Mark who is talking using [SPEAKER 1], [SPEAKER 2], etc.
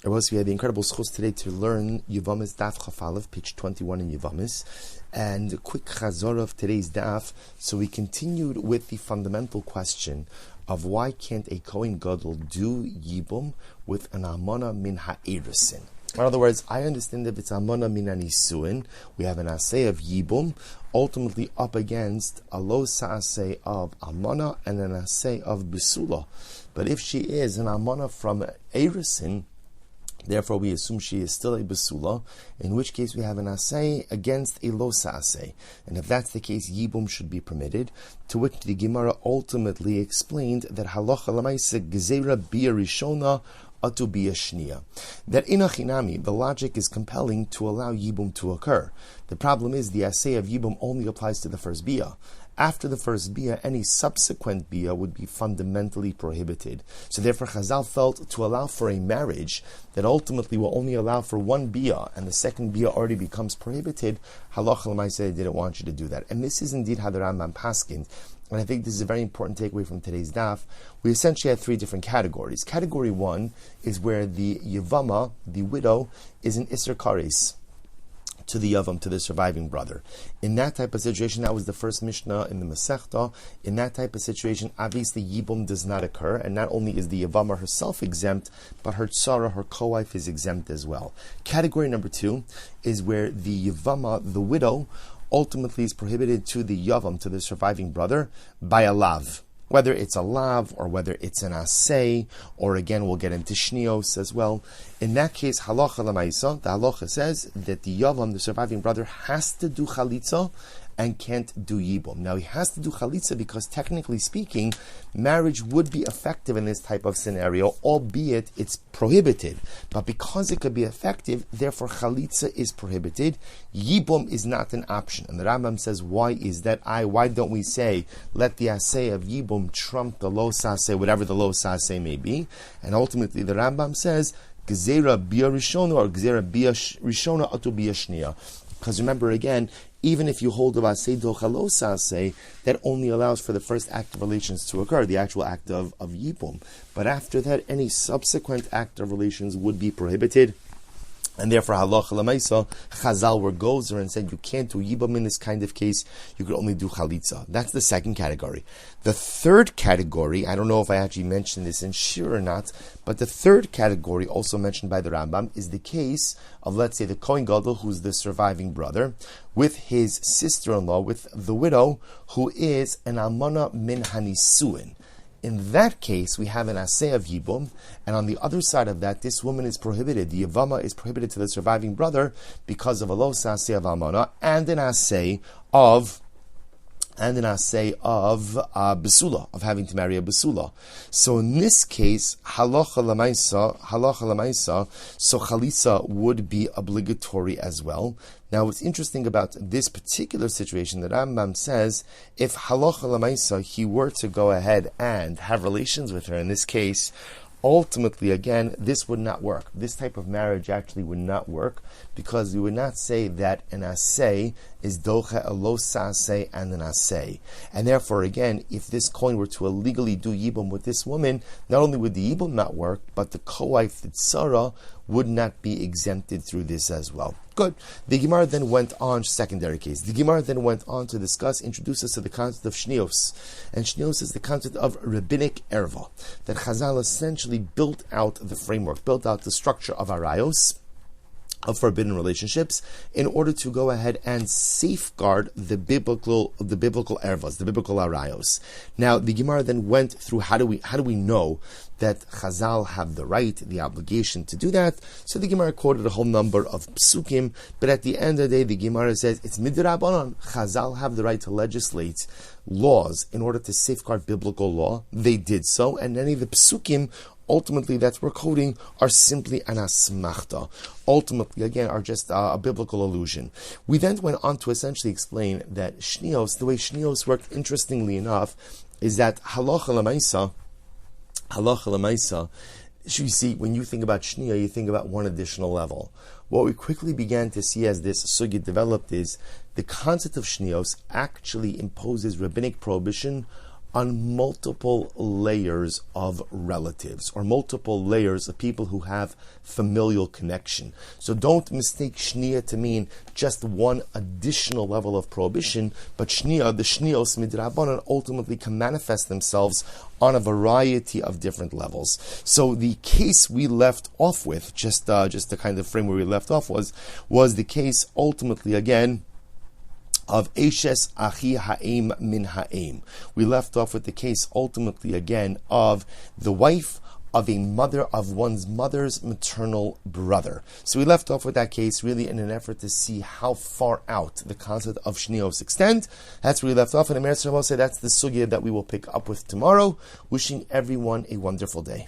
[SPEAKER 1] We had the incredible schus today to learn Yevamos Daf Chaf Aleph, page 21 in Yevamos, and a quick chazor of today's daf. So we continued with the fundamental question of why can't a Kohen Gadol do Yibum with an Amana min ha'erisin? In other words, I understand that if it's Amana min hanisuin, we have an assay of Yibum, ultimately up against a lo assay of Amana and an assay of Besula. But if she is an Amana from Erisin, therefore, we assume she is still a Besula, in which case we have an assay against a losa assay. And if that's the case, Yibum should be permitted, to which the Gemara ultimately explained that halacha l'maisa gezerah bia rishona atu bia shnia. That in achinami, the logic is compelling to allow Yibum to occur. The problem is the assay of Yibum only applies to the first bia. After the first bia, any subsequent bia would be fundamentally prohibited. So therefore, Chazal felt to allow for a marriage that ultimately will only allow for one bia, and the second bia already becomes prohibited. Halacha l'maaseh didn't want you to do that. And this is indeed how the Rambam paskind. And I think this is a very important takeaway from today's daf. We essentially have three different categories. Category one is where the Yevama, the widow, is an Isser Kares to the Yavam, to the surviving brother. In that type of situation, that was the first Mishnah in the Masechta. In that type of situation, obviously Yibum does not occur, and not only is the Yavama herself exempt, but her tzara, her co-wife, is exempt as well. Category number two is where the Yavama, the widow, ultimately is prohibited to the Yavam, to the surviving brother, by a lav. Whether it's a lav, or whether it's an asay, or again, we'll get into shnios as well. In that case, halacha l'maisa, the halacha says that the yavam, the surviving brother, has to do chalitza and can't do yibum. Now, he has to do chalitza because, technically speaking, marriage would be effective in this type of scenario, albeit it's prohibited. But because it could be effective, therefore chalitza is prohibited. Yibum is not an option. And the Rambam says, why is that? Why don't we say, let the assay of yibum trump the lo saseh, whatever the lo saseh may be? And ultimately, the Rambam says, Gezerah bia rishona, or Gezerah bia rishona atu bia shnia. Because remember again, even if you hold of asay dochalosa asay, that only allows for the first act of relations to occur, the actual act of yibum. But after that, any subsequent act of relations would be prohibited. And therefore, halacha l'maisa, Chazal were gozer and said you can't do yibum in this kind of case, you could only do chalitza. That's the second category. The third category, I don't know if I actually mentioned this in Shir or not, but the third category, also mentioned by the Rambam, is the case of, let's say, the Kohen Gadol, who's the surviving brother, with his sister-in-law, with the widow, who is an almana min hanisuin. In that case, we have an assay of Yibum, and on the other side of that, this woman is prohibited. The Yevama is prohibited to the surviving brother because of a lo assay of Almana and an assay of Besula, of having to marry a Besula. So in this case, halacha l'maisa, so chalitza would be obligatory as well. Now, what's interesting about this particular situation, that Rambam says, if halacha l'maisa, he were to go ahead and have relations with her, in this case, ultimately, again, this would not work. This type of marriage actually would not work, because we would not say that an assay is docha a lo saseh and an assay. And therefore, again, if this Kohen were to illegally do yibum with this woman, not only would the yibum not work, but the co-wife, the tzara, would not be exempted through this as well. Good. The Gemara then went on, secondary case. The Gemara then went on to introduce us to the concept of shnios. And shnios is the concept of rabbinic erva. That Chazal essentially built out the framework, built out the structure of arayos, of forbidden relationships, in order to go ahead and safeguard the biblical ervas, the biblical arayos. Now, the Gemara then went through how do we know that Chazal have the right, the obligation to do that. So the Gemara quoted a whole number of psukim, but at the end of the day, the Gemara says it's midrabanan. Chazal have the right to legislate laws in order to safeguard biblical law. They did so, and any of the psukim ultimately that we're quoting are simply an asmachta. Ultimately, again, are just a biblical allusion. We then went on to essentially explain that shnios, the way shnios worked, interestingly enough, is that halacha l'maisa, you see, when you think about shnia, you think about one additional level. What we quickly began to see as this sugya developed is the concept of shnios actually imposes rabbinic prohibition on multiple layers of relatives or multiple layers of people who have familial connection. So don't mistake shnia to mean just one additional level of prohibition, but shnia, the shnios midrabanan, ultimately can manifest themselves on a variety of different levels. So the case we left off with, just the kind of frame where we left off was the case ultimately again of Eshes Achi Ha'im Min Ha'im. We left off with the case ultimately again of the wife of a mother of one's mother's maternal brother. So we left off with that case really in an effort to see how far out the concept of shnios extend. That's where we left off, and Amir Sarabal said that's the sugya that we will pick up with tomorrow. Wishing everyone a wonderful day.